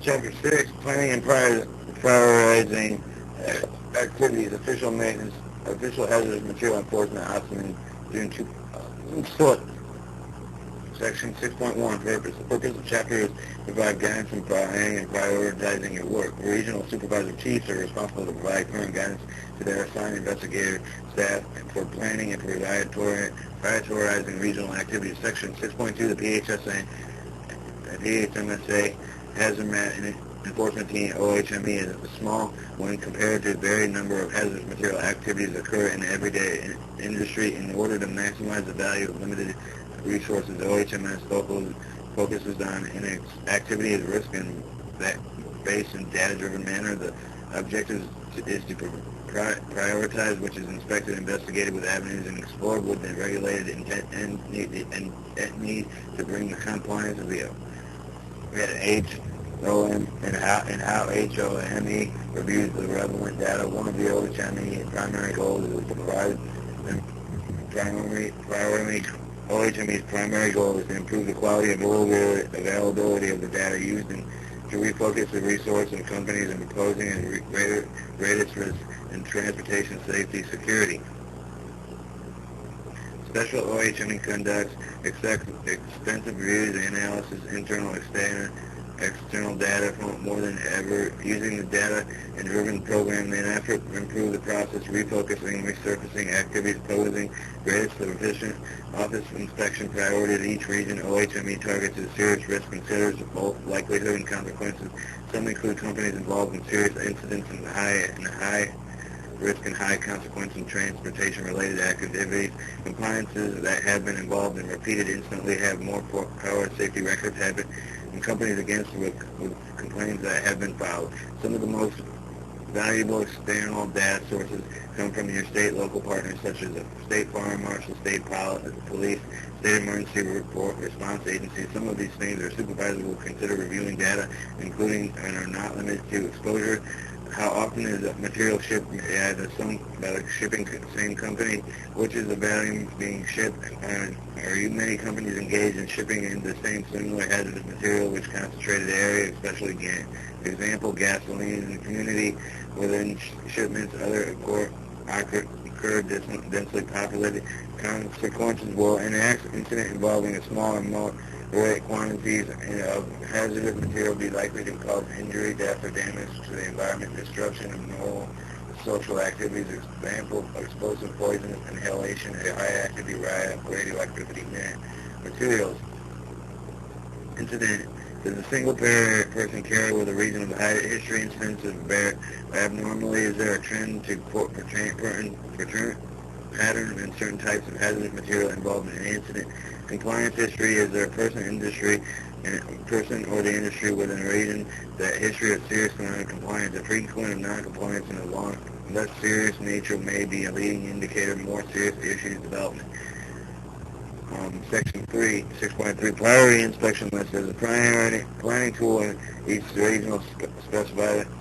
Chapter 6, Planning and Prioritizing Activities, Official Maintenance, Official Hazardous Material Enforcement, Austin, June 2. Section 6.1, Purpose. The purpose of the chapter is to provide guidance in planning and prioritizing your work. Regional supervisor chiefs are responsible to provide current guidance to their assigned investigator staff for planning and prioritizing regional activities. Section 6.2, the PHMSA Hazard Enforcement Team, OHME, is small when compared to the very number of hazardous material activities occur in the everyday industry. In order to maximize the value of limited resources, OHMS focuses on activity at risk in based and data-driven manner. The objective is to prioritize which is inspected, investigated with avenues, and explored with the regulated intent and need to bring the compliance of the HOM and how HOME reviews the relevant data. One of the OHME primary goals is to provide OHME's primary goal is to improve the quality and availability of the data used and to refocus the resource of companies in proposing and greatest risk in transportation safety security. Special OHME conducts extensive reviews and analysis, internal external data from more than ever, using the data and driven program in an effort to improve the process, refocusing, resurfacing activities, posing greatest efficient office inspection priority to each region. OHME targets a serious risk, considers both likelihood and consequences. Some include companies involved in serious incidents and high risk and high consequence in transportation-related activities. Compliances that have been involved in repeated incidentally have more power safety records have been, and companies against with complaints that have been filed. Some of the most valuable external data sources come from your state local partners such as the State Fire Marshal, State Police, State Emergency Response Agency. Some of these things are supervisors will consider reviewing data, including and are not limited to exposure. How often is a material shipped by the shipping same company? Which is the volume being shipped? Are you many companies engaged in shipping in the same similar hazardous material which concentrated area, especially for example, gasoline in the community within shipments, other occur densely populated consequences will an incident involving a small and moderate quantities of hazardous material be likely to cause injury, death, or damage to the environment, disruption of normal social activities, example, explosive poison, inhalation, high-activity radioactivity materials. Incident. Does a single person carry with a reason of high history incidents of abnormally? Is there a trend to pattern in certain types of hazardous material involved in an incident? Compliance history. Is there a person or the industry within a region that history of serious non-compliance, a frequent of non-compliance, and a less serious nature may be a leading indicator of more serious issues development. Section 6.3, Priority Inspection List. As a planning tool, each regional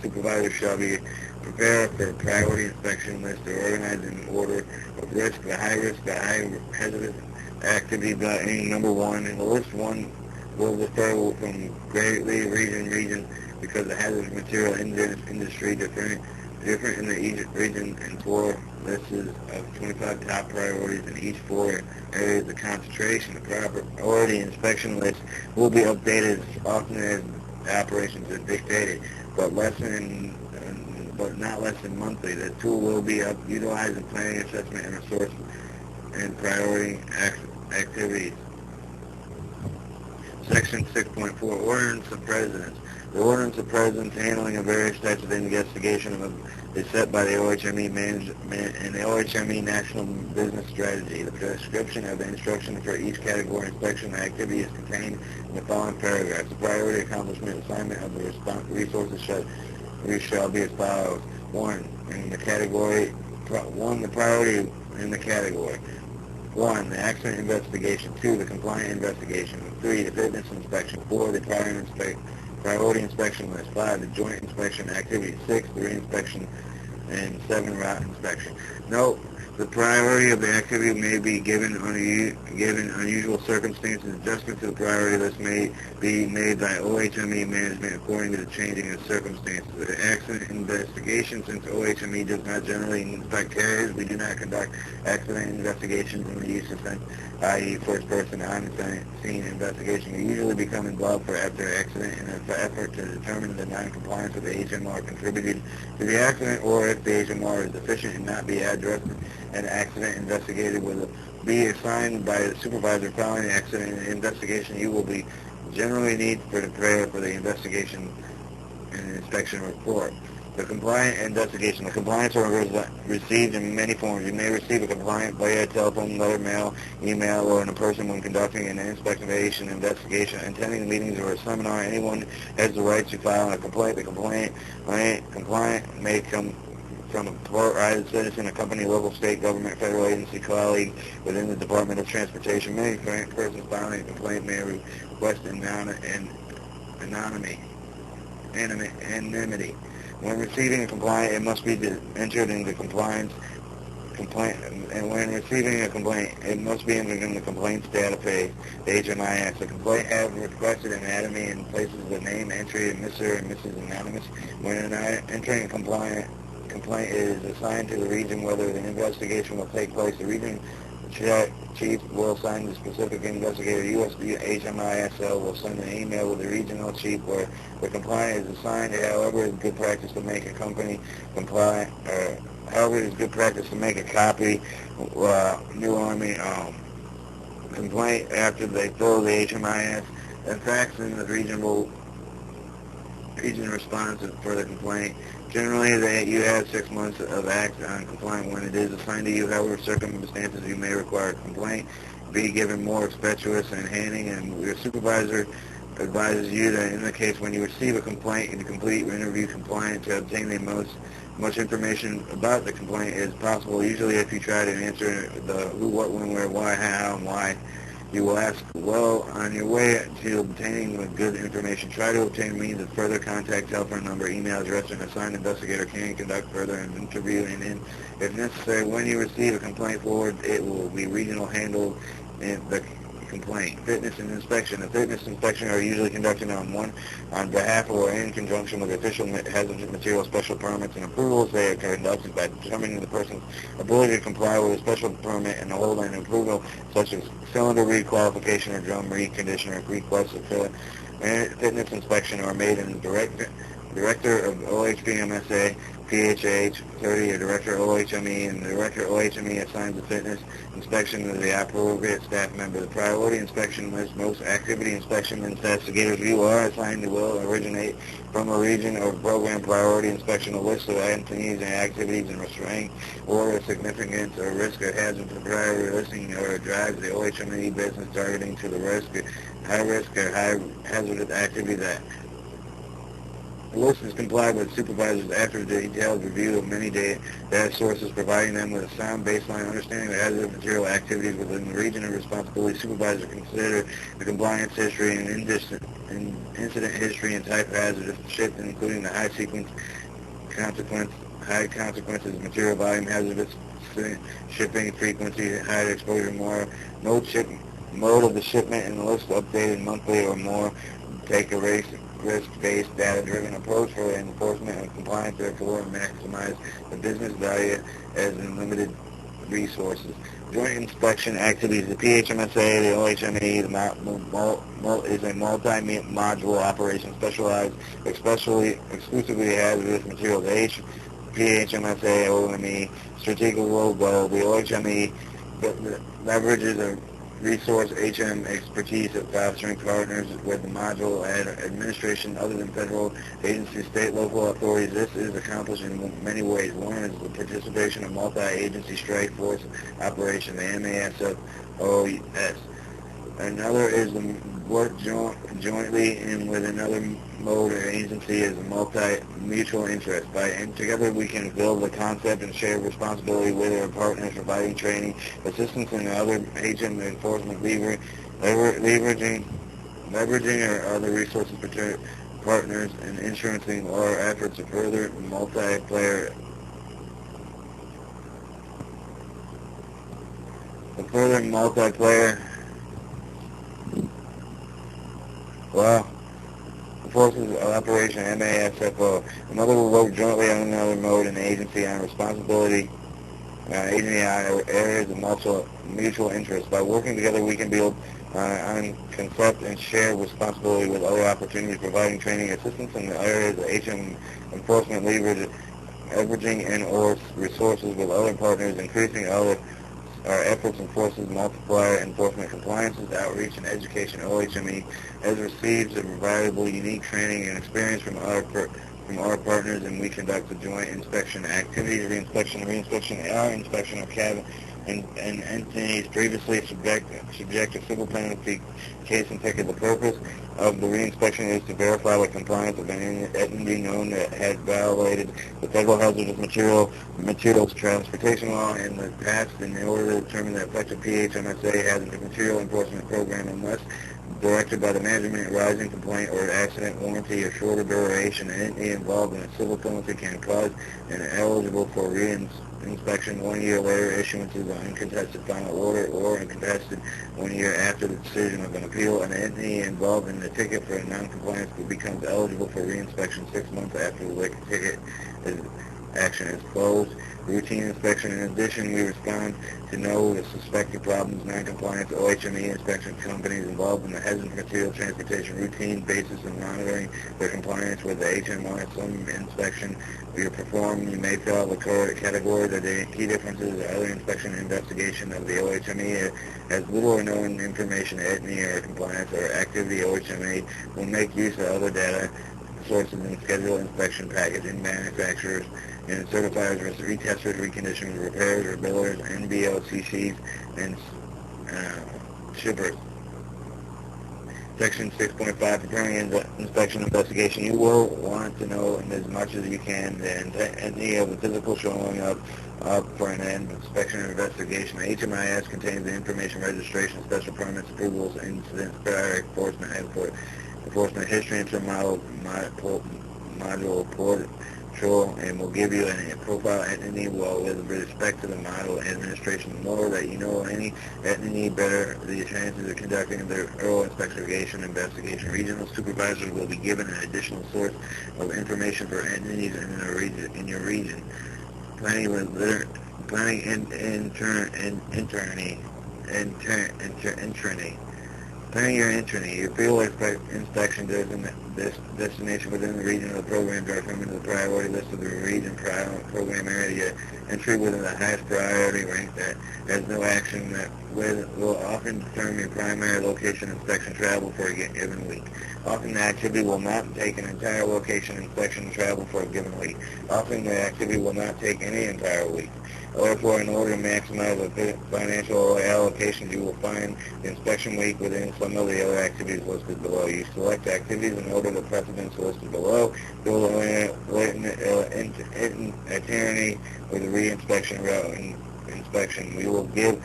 supervisor shall be prepared for a priority inspection list to organize in order of risk, the high risk, the high hazardous activity by number one. And the list one will differ from greatly region because the hazardous material in this industry different in each region, and 4 lists of 25 top priorities in each 4 areas of concentration. The priority inspection list will be updated as often as the operations are dictated, but not less than monthly. The tool will be utilized in planning, assessment, and resource and priority activities. Section 6.4, Ordinance of Presidents. The Ordinance of Presidents handling of various types of investigation is set by the OHME management and the OHME National Business Strategy. The description of the instruction for each category inspection activity is contained in the following paragraphs. The priority accomplishment assignment of the resources shall be as follows. 1. In the category. 1. The priority in the category. 1. The accident investigation. 2. The compliant investigation. 3. The fitness inspection. 4. The priority inspection list. 5. The joint inspection activity. 6. The reinspection and 7 route inspection. Note, the priority of the activity may be given unusual circumstances. Adjustment to the priority list may be made by OHME management according to the changing of circumstances. The accident investigation, since OHME does not generally inspect carriers, we do not conduct accident investigations in the use of sense, i.e. first-person on-scene investigation. We usually become involved for after accident in an effort to determine the non-compliance of the HMR contributed to the accident, or if the HMR is deficient and not be addressed. An accident investigator will be assigned by the supervisor following the accident investigation. You will be generally need to prepare for the investigation and inspection report. The compliant investigation. The compliance order is received in many forms. You may receive a compliant via telephone, letter, mail, email, or in person when conducting an inspection, investigation, attending meetings, or a seminar. Anyone has the right to file a complaint. The complaint may come from a private citizen, a company, local, state government, federal agency, colleague within the Department of Transportation. Many persons filing a complaint may request anonymity. When receiving a complaint, it must be entered in the complaint, and when receiving a complaint, it must be entered in the complaints database, the HMIS. The complaint has requested anonymity and places the name entry of Mr. and Mrs. Anonymous. When entering a complaint is assigned to the region whether the investigation will take place. The region chief will assign the specific investigator. USB HMISL will send an email with the regional chief where the complaint is assigned. However, it is good practice to make a company compliant. However, it is good practice to make a copy. New Army complaint after they fill the HMIS and fax in the region responds for the complaint. Generally, you have 6 months of act on complaint when it is assigned to you. However, circumstances you may require a complaint be given more expeditious and handing, and your supervisor advises you that in the case when you receive a complaint, you complete interview compliant to obtain the much information about the complaint as possible. Usually, if you try to answer the who, what, when, where, why, how, and why, you will ask, well, on your way to obtaining the good information, try to obtain means of further contact, telephone number, email address, and assigned investigator can conduct further interview, and if necessary, when you receive a complaint forward, it will be regional handled in the complaint. Fitness and inspection. The fitness inspection are usually conducted on behalf or in conjunction with official hazardous material special permits and approvals. They are conducted by determining the person's ability to comply with a special permit and hold an approval such as cylinder requalification or drum reconditioner requests of fitness inspection are made in Director of OHPMSA, PHH 30, or Director of OHME, and the Director of OHME assigns the fitness inspection to the appropriate staff member. The priority inspection list, most activity inspection investigators you are assigned to will originate from a region or program priority inspection. A list of entities and activities and restraint or significance or risk or hazard to priority listing or drives the OHME business targeting to the high risk or high hazardous activity that the list is complied with supervisors after the detailed review of many data sources, providing them with a sound baseline understanding of hazardous material activities within the region of responsibility. Supervisors consider the compliance history and incident history and type of hazardous shift, including the high consequences, material volume, hazardous shipping frequency, high exposure, more mode of the shipment, and the list updated monthly or more. Take a risk-based, data-driven approach for enforcement and compliance, therefore maximize the business value as unlimited resources. Joint inspection activities. The PHMSA, the OHME, is a multi-module operation specialized exclusively hazardous materials. The PHMSA, OME, strategic goal. The OHME leverages a resource HM expertise of fostering partners with the module administration other than federal agencies, state, local authorities. This is accomplished in many ways. One is the participation of multi-agency strike force operation, the MASFOS. Another is the work jointly and with another mode or agency is a mutual interest. Together we can build the concept and share responsibility with our partners, providing training, assistance, and other HM enforcement leveraging our other resources, partners, and insurancing our efforts to further multiplayer further multiplayer, well, the Forces of Operation MASFO. The mother will work jointly on another mode and agency on responsibility, agency on areas of mutual interest. By working together, we can build on concept and share responsibility with other opportunities, providing training assistance in the areas of HM enforcement, leveraging and/or resources with other partners, increasing our efforts and forces multiplier enforcement compliances, outreach, and education. OHME has received a valuable, unique training and experience from our partners, and we conduct a joint inspection activities, reinspection, our inspection of cabin and entities previously subject to civil penalty case and ticket. The purpose of the reinspection is to verify the compliance of any entity known that had violated the Federal Hazardous Materials Transportation Law in the past, in order to determine the effective PHMSA hazardous material enforcement program, unless directed by the management, rising complaint or accident warranty or shorter duration. An entity involved in a civil penalty can cause and eligible for reinspection 1 year later, issuance of an uncontested final order, or uncontested 1 year after the decision of an appeal. An entity involved in the ticket for non-compliance becomes eligible for reinspection 6 months after the ticket action is closed. Routine inspection. In addition, we respond to know the suspected problems, non-compliance, OHME inspection companies involved in the hazardous material transportation routine basis and monitoring their compliance with the HMI. Some inspection we perform, you may fail the category. The key differences are other inspection and investigation of the OHME has little or no information, etany or compliance or activity. OHME will make use of other data sources and schedule inspection packaging manufacturers and certifiers, retesters, reconditioners, repairs, or billers, NBOCCs, and shippers. Section 6.5, preparing inspection investigation. You will want to know as much as you can the entity of the physical showing up for an inspection or investigation. The HMIS contains the information, registration, special permits, approvals, incidents, prior enforcement history, module report, and will give you a profile entity. Well, with respect to the model administration, the more that you know any entity, better the chances of conducting the thorough investigation. Regional supervisors will be given an additional source of information for entities in your region. Planning Planning your entry. Your field inspection destination within the region of the program are from the priority list of the region program area. Entry within the highest priority rank that has no action that will often determine your primary location inspection travel for a given week. Often the activity will not take an entire location inspection travel for a given week. Often the activity will not take any entire week. Therefore, in order to maximize the financial allocations, you will find the inspection week within some of the other activities listed below. You select activities in order to precedence listed below. Build an itinerary with a re-inspection route and inspection. We will give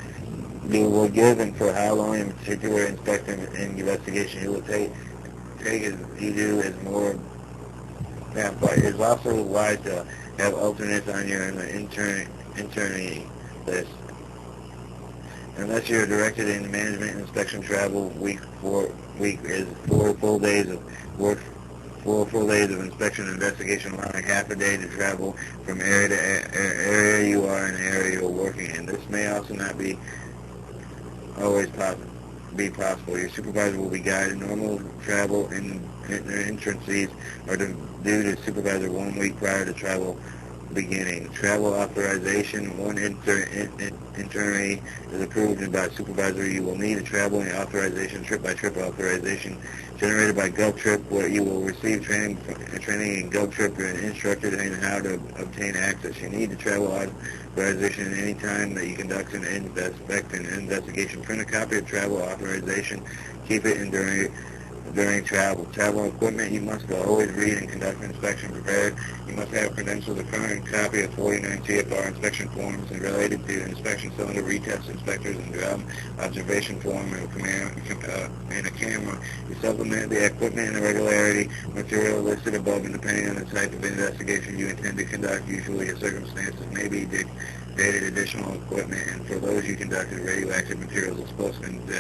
and for how long in particular inspection and investigation you will take as you do is more. But it is also wise to have alternates on your internally list. Unless you're directed in management inspection travel, week is 4 full days of work, 4 full days of inspection and investigation, allowing half a day to travel from area to area you are in the area you're working in. This may also not be always possible. Your supervisor will be guided. Normal travel and entrances are due to supervisor 1 week prior to travel beginning. Travel authorization. One itinerary is approved by supervisor. You will need a travel authorization, trip-by-trip authorization generated by GovTrip, where you will receive training in GovTrip and instructed in how to obtain access. You need the travel authorization at any time that you conduct an investigation. Print a copy of travel authorization. Keep it during travel. Travel equipment, you must always read and conduct an inspection prepared. You must have credentials, a current copy of 49 CFR inspection forms and related to inspection cylinder retest inspectors and job observation form and a camera. You supplement the equipment and irregularity material listed above, and depending on the type of investigation you intend to conduct, usually the circumstances may be dated additional equipment, and for those you conducted radioactive materials explosive